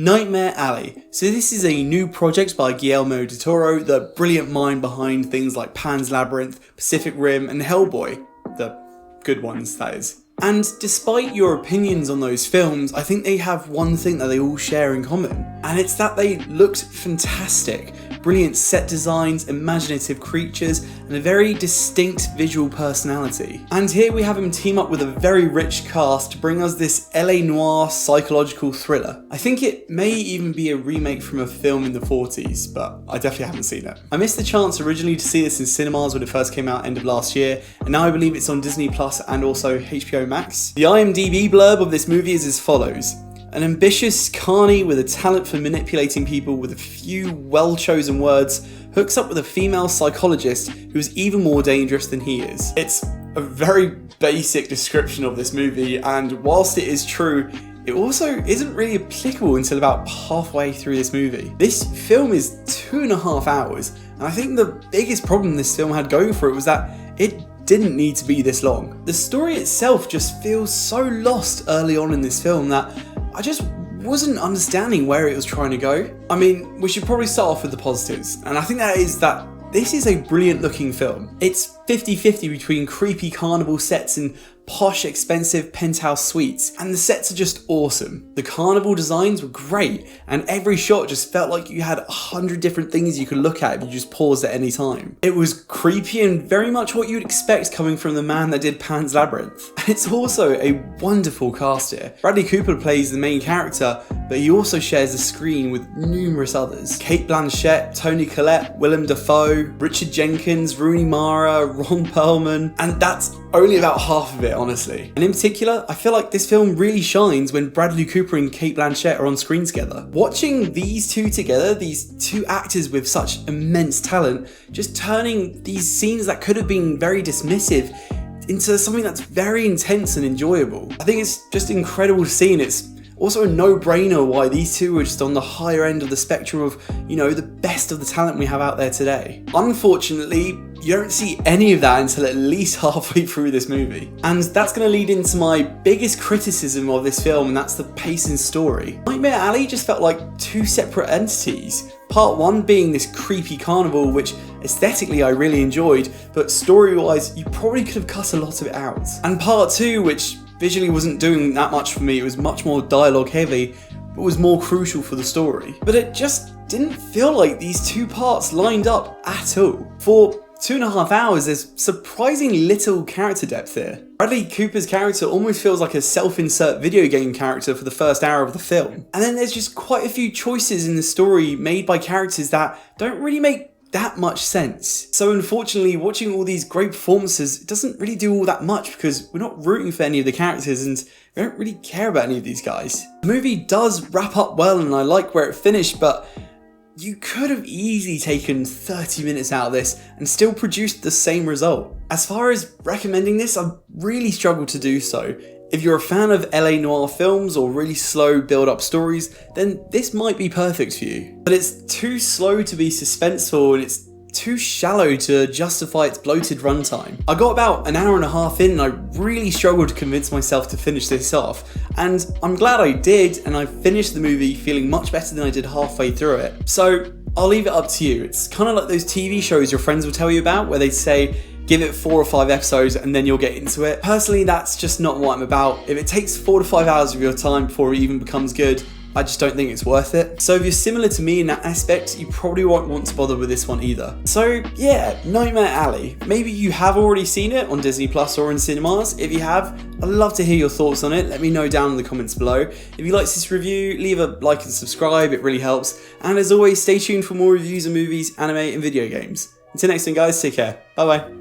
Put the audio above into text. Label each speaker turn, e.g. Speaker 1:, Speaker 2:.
Speaker 1: Nightmare Alley. So this is a new project by Guillermo del Toro, the brilliant mind behind things like Pan's Labyrinth, Pacific Rim and Hellboy. The good ones, that is. And despite your opinions on those films, I think they have one thing that they all share in common, and it's that they looked fantastic. Brilliant set designs, imaginative creatures, and a very distinct visual personality. And here we have him team up with a very rich cast to bring us this LA noir psychological thriller. I think it may even be a remake from a film in the 40s, but I definitely haven't seen it. I missed the chance originally to see this in cinemas when it first came out end of last year, and now I believe it's on Disney Plus and also HBO Max. The IMDb blurb of this movie is as follows. An ambitious carny with a talent for manipulating people with a few well-chosen words hooks up with a female psychologist who is even more dangerous than he is. It's a very basic description of this movie, and whilst it is true, it also isn't really applicable until about halfway through this movie. This film is 2.5 hours, and I think the biggest problem this film had going for it was that it didn't need to be this long. The story itself just feels so lost early on in this film that I just wasn't understanding where it was trying to go. I mean, we should probably start off with the positives, and I think that is that this is a brilliant looking film. It's 50-50 between creepy carnival sets and posh, expensive penthouse suites, and the sets are just awesome. The carnival designs were great, and every shot just felt like you had 100 different things you could look at if you just paused at any time. It was creepy and very much what you'd expect coming from the man that did Pan's Labyrinth. And it's also a wonderful cast here. Bradley Cooper plays the main character, but he also shares the screen with numerous others. Cate Blanchett, Toni, Collette, Willem, Dafoe, Richard Jenkins, Rooney, Ron Perlman, and that's only about half of it, honestly. And in particular, I feel like this film really shines when Bradley Cooper and Cate Blanchett are on screen together. Watching these two together, these two actors with such immense talent, just turning these scenes that could have been very dismissive into something that's very intense and enjoyable. I think it's just incredible to see, and it's also a no-brainer why these two are just on the higher end of the spectrum of, you know, the best of the talent we have out there today. Unfortunately, you don't see any of that until at least halfway through this movie. And that's going to lead into my biggest criticism of this film, and that's the pace and story. Nightmare Alley just felt like two separate entities. Part 1 being this creepy carnival, which aesthetically I really enjoyed, but story-wise you probably could have cut a lot of it out. And Part 2, which visually wasn't doing that much for me, it was much more dialogue heavy, but was more crucial for the story. But it just didn't feel like these two parts lined up at all. For 2.5 hours, there's surprisingly little character depth here. Bradley Cooper's character almost feels like a self-insert video game character for the first hour of the film. And then there's just quite a few choices in the story made by characters that don't really make that much sense. So unfortunately, watching all these great performances, it doesn't really do all that much because we're not rooting for any of the characters and we don't really care about any of these guys. The movie does wrap up well and I like where it finished, but you could have easily taken 30 minutes out of this and still produced the same result. As far as recommending this, I've really struggled to do so. If you're a fan of LA noir films or really slow build-up stories, then this might be perfect for you. But it's too slow to be suspenseful and it's too shallow to justify its bloated runtime. I got about an hour and a half in and I really struggled to convince myself to finish this off, and I'm glad I did, and I finished the movie feeling much better than I did halfway through it. So I'll leave it up to you. It's kind of like those TV shows your friends will tell you about where they say, give it 4 or 5 episodes and then you'll get into it. Personally, that's just not what I'm about. If it takes 4 to 5 hours of your time before it even becomes good, I just don't think it's worth it. So if you're similar to me in that aspect, you probably won't want to bother with this one either. So yeah, Nightmare Alley. Maybe you have already seen it on Disney Plus or in cinemas. If you have, I'd love to hear your thoughts on it. Let me know down in the comments below. If you liked this review, leave a like and subscribe, it really helps. And as always, stay tuned for more reviews of movies, anime and video games. Until next time guys, take care. Bye bye.